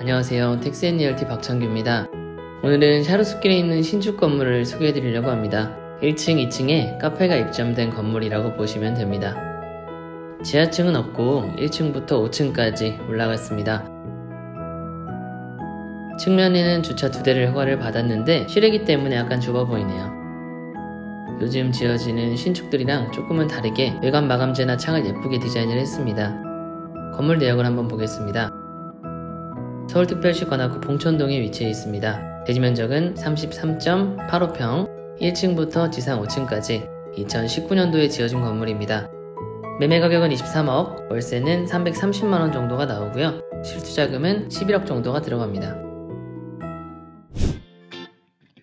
안녕하세요. 텍스앤리얼티 박창규입니다. 오늘은 샤루스길에 있는 신축 건물을 소개해드리려고 합니다. 1층, 2층에 카페가 입점된 건물이라고 보시면 됩니다. 지하층은 없고 1층부터 5층까지 올라갔습니다. 측면에는 주차 2대를 허가를 받았는데 실외기 때문에 약간 좁아 보이네요. 요즘 지어지는 신축들이랑 조금은 다르게 외관 마감재나 창을 예쁘게 디자인을 했습니다. 건물 내역을 한번 보겠습니다. 서울특별시 관악구 봉천동에 위치해 있습니다. 대지면적은 33.85평, 1층부터 지상 5층까지 2019년도에 지어진 건물입니다. 매매 가격은 23억, 월세는 330만원 정도가 나오고요. 실투자금은 11억 정도가 들어갑니다.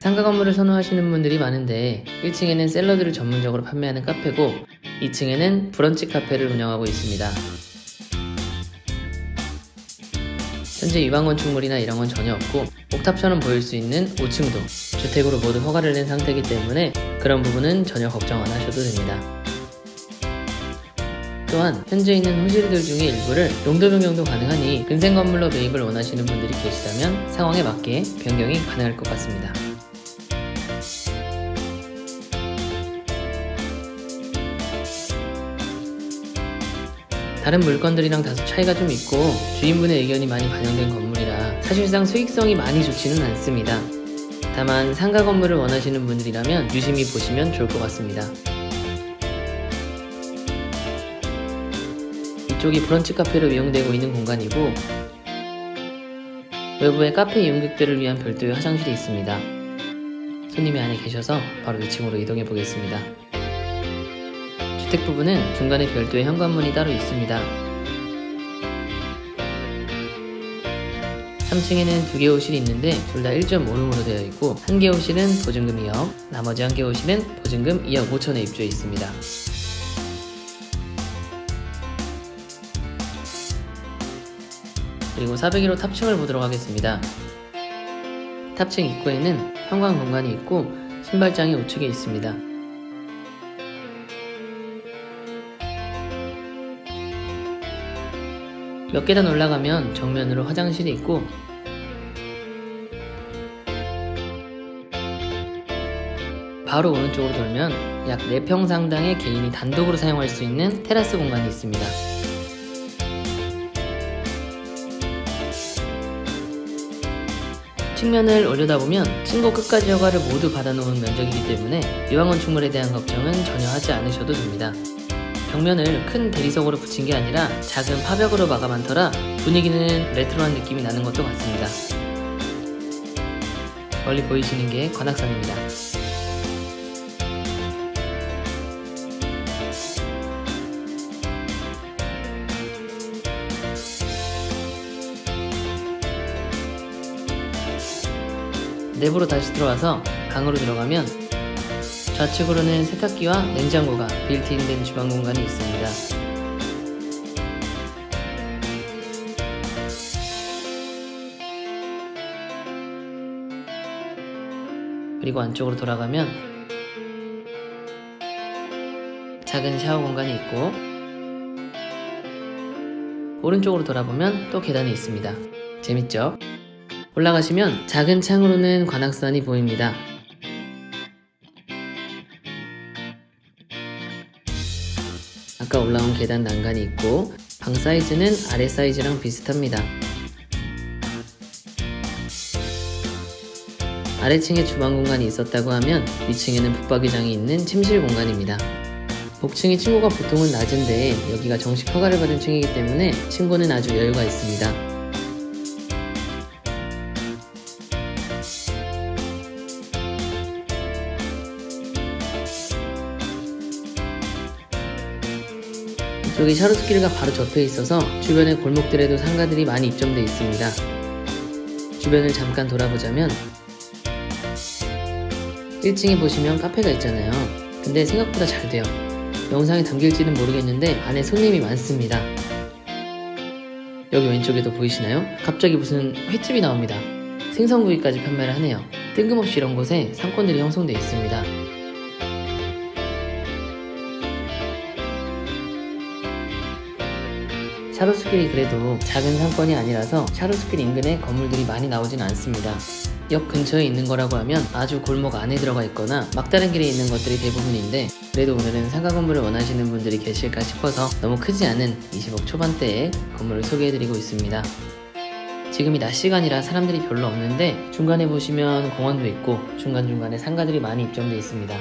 상가 건물을 선호하시는 분들이 많은데 1층에는 샐러드를 전문적으로 판매하는 카페고 2층에는 브런치 카페를 운영하고 있습니다. 현재 유방 건축물이나 이런 건 전혀 없고 옥탑처럼 보일 수 있는 5층도 주택으로 모두 허가를 낸 상태이기 때문에 그런 부분은 전혀 걱정 안 하셔도 됩니다. 또한 현재 있는 호실들 중에 일부를 용도 변경도 가능하니 근생 건물로 매입을 원하시는 분들이 계시다면 상황에 맞게 변경이 가능할 것 같습니다. 다른 물건들이랑 다소 차이가 좀 있고 주인분의 의견이 많이 반영된 건물이라 사실상 수익성이 많이 좋지는 않습니다. 다만 상가 건물을 원하시는 분들이라면 유심히 보시면 좋을 것 같습니다. 이쪽이 브런치 카페로 이용되고 있는 공간이고 외부에 카페 이용객들을 위한 별도의 화장실이 있습니다. 손님이 안에 계셔서 바로 2층으로 이동해 보겠습니다. 주택 부분은 중간에 별도의 현관문이 따로 있습니다. 3층에는 2개 호실이 있는데 둘 다 1.5룸으로 되어 있고 1개 호실은 보증금 2억, 나머지 1개 호실은 보증금 2억 5천에 입주해 있습니다. 그리고 401호 탑층을 보도록 하겠습니다. 탑층 입구에는 현관 공간이 있고 신발장이 우측에 있습니다. 몇 계단 올라가면 정면으로 화장실이 있고 바로 오른쪽으로 돌면 약 4평 상당의 개인이 단독으로 사용할 수 있는 테라스 공간이 있습니다. 측면을 올려다보면 층고 끝까지 허가를 모두 받아놓은 면적이기 때문에 유방 건축물에 대한 걱정은 전혀 하지 않으셔도 됩니다. 벽면을 큰 대리석으로 붙인 게 아니라 작은 파벽으로 마감한 터라 분위기는 레트로한 느낌이 나는 것도 같습니다. 멀리 보이시는 게 관악산입니다. 내부로 다시 들어와서 방으로 들어가면 좌측으로는 세탁기와 냉장고가 빌트인된 주방 공간이 있습니다. 그리고 안쪽으로 돌아가면 작은 샤워 공간이 있고 오른쪽으로 돌아보면 또 계단이 있습니다. 재밌죠? 올라가시면 작은 창으로는 관악산이 보입니다. 아까 올라온 계단 난간이 있고 방 사이즈는 아래 사이즈랑 비슷합니다. 아래층에 주방 공간이 있었다고 하면 위층에는 붙박이장이 있는 침실 공간입니다. 복층의 층고가 보통은 낮은데 여기가 정식 허가를 받은 층이기 때문에 층고는 아주 여유가 있습니다. 여기 샤루스길과 바로 접해 있어서 주변의 골목들에도 상가들이 많이 입점되어 있습니다. 주변을 잠깐 돌아보자면 1층에 보시면 카페가 있잖아요. 근데 생각보다 잘 돼요. 영상에 담길지는 모르겠는데 안에 손님이 많습니다. 여기 왼쪽에도 보이시나요? 갑자기 무슨 횟집이 나옵니다. 생선구이까지 판매를 하네요. 뜬금없이 이런 곳에 상권들이 형성되어 있습니다. 샤롯스길이 그래도 작은 상권이 아니라서 샤롯스길 인근에 건물들이 많이 나오진 않습니다. 역 근처에 있는 거라고 하면 아주 골목 안에 들어가 있거나 막다른 길에 있는 것들이 대부분인데, 그래도 오늘은 상가 건물을 원하시는 분들이 계실까 싶어서 너무 크지 않은 20억 초반대의 건물을 소개해드리고 있습니다. 지금이 낮 시간이라 사람들이 별로 없는데 중간에 보시면 공원도 있고 중간중간에 상가들이 많이 입점되어 있습니다.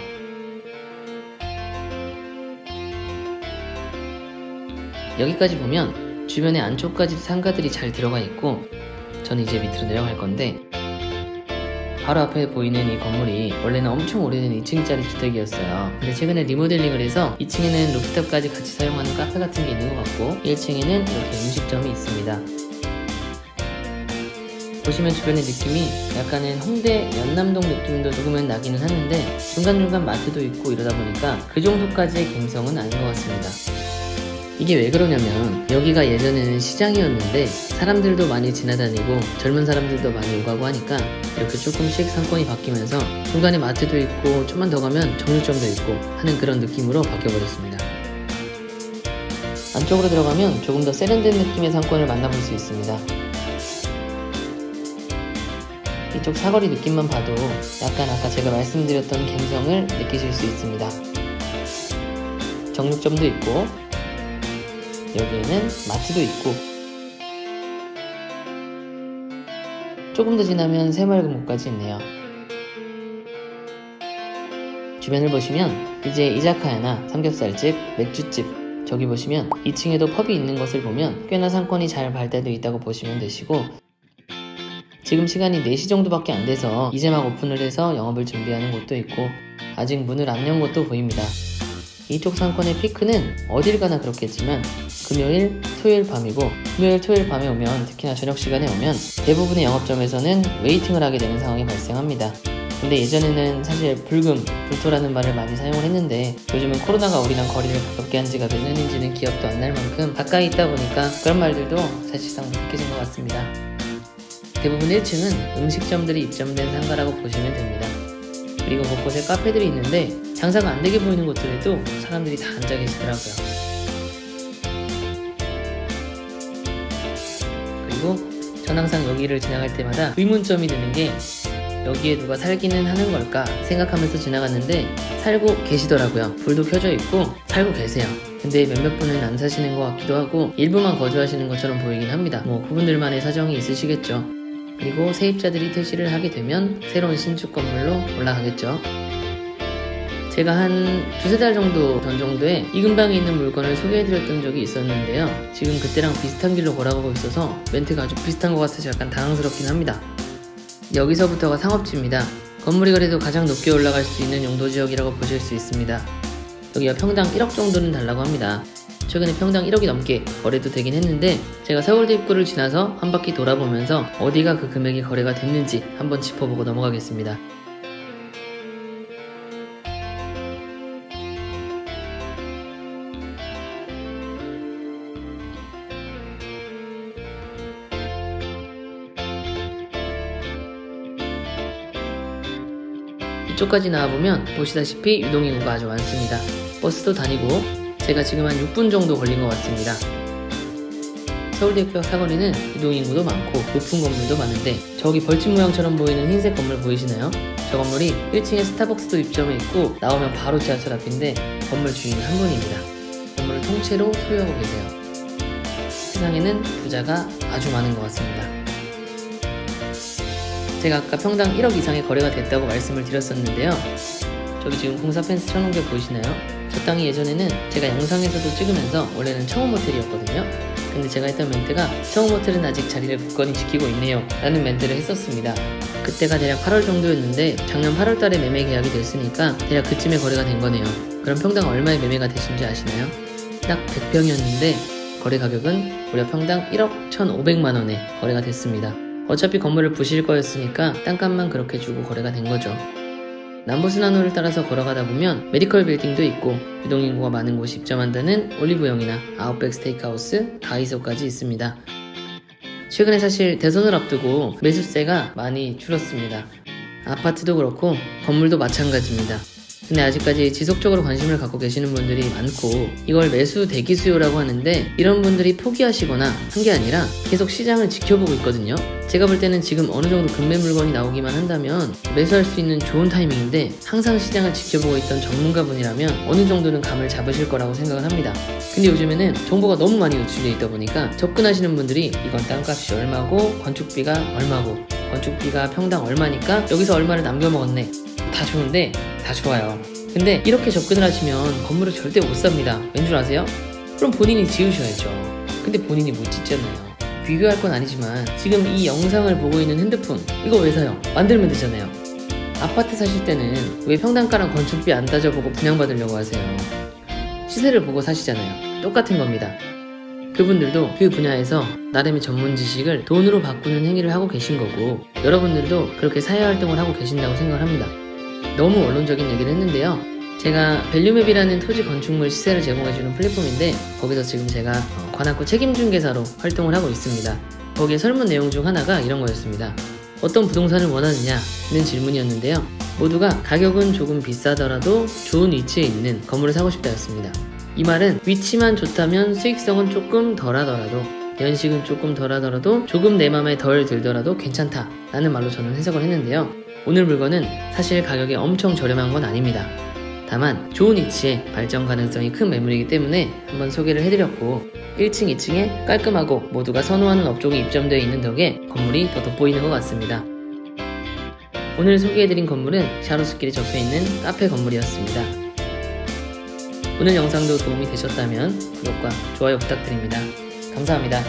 여기까지 보면 주변에 안쪽까지도 상가들이 잘 들어가 있고, 저는 이제 밑으로 내려갈 건데, 바로 앞에 보이는 이 건물이 원래는 엄청 오래된 2층짜리 주택이었어요. 근데 최근에 리모델링을 해서 2층에는 루프탑까지 같이 사용하는 카페 같은 게 있는 것 같고 1층에는 이렇게 음식점이 있습니다. 보시면 주변의 느낌이 약간은 홍대 연남동 느낌도 조금은 나기는 하는데 중간중간 마트도 있고 이러다 보니까 그 정도까지의 갬성은 아닌 것 같습니다. 이게 왜 그러냐면 여기가 예전에는 시장이었는데 사람들도 많이 지나다니고 젊은 사람들도 많이 오가고 하니까 이렇게 조금씩 상권이 바뀌면서 중간에 마트도 있고 좀만 더 가면 정육점도 있고 하는 그런 느낌으로 바뀌어버렸습니다. 안쪽으로 들어가면 조금 더 세련된 느낌의 상권을 만나볼 수 있습니다. 이쪽 사거리 느낌만 봐도 약간 아까 제가 말씀드렸던 감성을 느끼실 수 있습니다. 정육점도 있고 여기에는 마트도 있고, 조금 더 지나면 새마을금고까지 있네요. 주변을 보시면 이제 이자카야나 삼겹살집, 맥주집, 저기 보시면 2층에도 펍이 있는 것을 보면 꽤나 상권이 잘 발달되어 있다고 보시면 되시고, 지금 시간이 4시 정도밖에 안 돼서 이제 막 오픈을 해서 영업을 준비하는 곳도 있고 아직 문을 안 연 곳도 보입니다. 이쪽 상권의 피크는 어딜 가나 그렇겠지만 금요일, 토요일 밤이고, 금요일, 토요일 밤에 오면, 특히나 저녁 시간에 오면 대부분의 영업점에서는 웨이팅을 하게 되는 상황이 발생합니다. 근데 예전에는 사실 불금, 불토라는 말을 많이 사용을 했는데 요즘은 코로나가 우리랑 거리를 가깝게 한 지가 몇 년인지는 기억도 안 날 만큼 가까이 있다 보니까 그런 말들도 사실상 느껴진 것 같습니다. 대부분 1층은 음식점들이 입점된 상가라고 보시면 됩니다. 그리고 곳곳에 카페들이 있는데 장사가 안 되게 보이는 곳들에도 사람들이 다 앉아 계시더라고요. 그리고 전 항상 여기를 지나갈 때마다 의문점이 드는 게 여기에 누가 살기는 하는 걸까 생각하면서 지나갔는데 살고 계시더라고요. 불도 켜져 있고 살고 계세요. 근데 몇몇 분은 안 사시는 것 같기도 하고 일부만 거주하시는 것처럼 보이긴 합니다. 뭐 그분들만의 사정이 있으시겠죠. 그리고 세입자들이 퇴실을 하게 되면 새로운 신축 건물로 올라가겠죠. 제가 한 2~3달 정도 전 정도에 이 근방에 있는 물건을 소개해드렸던 적이 있었는데요. 지금 그때랑 비슷한 길로 걸어가고 있어서 멘트가 아주 비슷한 것 같아서 약간 당황스럽긴 합니다. 여기서부터가 상업지입니다. 건물이 그래도 가장 높게 올라갈 수 있는 용도지역이라고 보실 수 있습니다. 여기가 평당 1억 정도는 달라고 합니다. 최근에 평당 1억이 넘게 거래도 되긴 했는데 제가 서울대 입구를 지나서 한 바퀴 돌아보면서 어디가 그 금액이 거래가 됐는지 한번 짚어보고 넘어가겠습니다. 이쪽까지 나와보면 보시다시피 유동인구가 아주 많습니다. 버스도 다니고 제가 지금 한 6분 정도 걸린 것 같습니다. 서울대역 사거리는 유동인구도 많고 높은 건물도 많은데 저기 벌집 모양처럼 보이는 흰색 건물 보이시나요? 저 건물이 1층에 스타벅스도 입점해 있고 나오면 바로 지하철 앞인데 건물 주인이 한 분입니다. 건물을 통째로 소유하고 계세요. 세상에는 부자가 아주 많은 것 같습니다. 제가 아까 평당 1억 이상의 거래가 됐다고 말씀을 드렸었는데요. 저기 지금 공사 펜스 쳐놓은 게 보이시나요? 저 땅이 예전에는 제가 영상에서도 찍으면서 원래는 청운 모텔이었거든요. 근데 제가 했던 멘트가 청운 모텔은 아직 자리를 굳건히 지키고 있네요 라는 멘트를 했었습니다. 그때가 대략 8월 정도였는데 작년 8월 달에 매매 계약이 됐으니까 대략 그쯤에 거래가 된 거네요. 그럼 평당 얼마에 매매가 되신지 아시나요? 딱 100평이었는데 거래 가격은 무려 평당 1억 1,500만원에 거래가 됐습니다. 어차피 건물을 부실 거였으니까 땅값만 그렇게 주고 거래가 된 거죠. 남부순환로를 따라서 걸어가다 보면 메디컬 빌딩도 있고 유동인구가 많은 곳이 입점한다는 올리브영이나 아웃백 스테이크하우스, 다이소까지 있습니다. 최근에 사실 대선을 앞두고 매수세가 많이 줄었습니다. 아파트도 그렇고 건물도 마찬가지입니다. 근데 아직까지 지속적으로 관심을 갖고 계시는 분들이 많고 이걸 매수 대기 수요라고 하는데 이런 분들이 포기하시거나 한 게 아니라 계속 시장을 지켜보고 있거든요. 제가 볼 때는 지금 어느 정도 급매 물건이 나오기만 한다면 매수할 수 있는 좋은 타이밍인데 항상 시장을 지켜보고 있던 전문가분이라면 어느 정도는 감을 잡으실 거라고 생각을 합니다. 근데 요즘에는 정보가 너무 많이 노출되어 있다 보니까 접근하시는 분들이 이건 땅값이 얼마고 건축비가 얼마고 건축비가 평당 얼마니까 여기서 얼마를 남겨 먹었네. 다 좋은데 다 좋아요. 근데 이렇게 접근을 하시면 건물을 절대 못 삽니다. 왠 줄 아세요? 그럼 본인이 지으셔야죠. 근데 본인이 못 짓잖아요. 비교할 건 아니지만 지금 이 영상을 보고 있는 핸드폰 이거 왜 사요? 만들면 되잖아요. 아파트 사실 때는 왜 평당가랑 건축비 안 따져보고 분양받으려고 하세요? 시세를 보고 사시잖아요. 똑같은 겁니다. 그분들도 그 분야에서 나름의 전문 지식을 돈으로 바꾸는 행위를 하고 계신 거고 여러분들도 그렇게 사회활동을 하고 계신다고 생각을 합니다. 너무 원론적인 얘기를 했는데요. 제가 밸류맵이라는 토지 건축물 시세를 제공해주는 플랫폼인데 거기서 지금 제가 관악구 책임중개사로 활동을 하고 있습니다. 거기에 설문 내용 중 하나가 이런 거였습니다. 어떤 부동산을 원하느냐는 질문이었는데요. 모두가 가격은 조금 비싸더라도 좋은 위치에 있는 건물을 사고 싶다였습니다. 이 말은 위치만 좋다면 수익성은 조금 덜하더라도 연식은 조금 덜하더라도 조금 내 맘에 덜 들더라도 괜찮다 라는 말로 저는 해석을 했는데요. 오늘 물건은 사실 가격이 엄청 저렴한 건 아닙니다. 다만 좋은 위치에 발전 가능성이 큰 매물이기 때문에 한번 소개를 해드렸고 1층, 2층에 깔끔하고 모두가 선호하는 업종이 입점되어 있는 덕에 건물이 더 돋보이는 것 같습니다. 오늘 소개해드린 건물은 샤로스길에 적혀있는 카페 건물이었습니다. 오늘 영상도 도움이 되셨다면 구독과 좋아요 부탁드립니다. 감사합니다.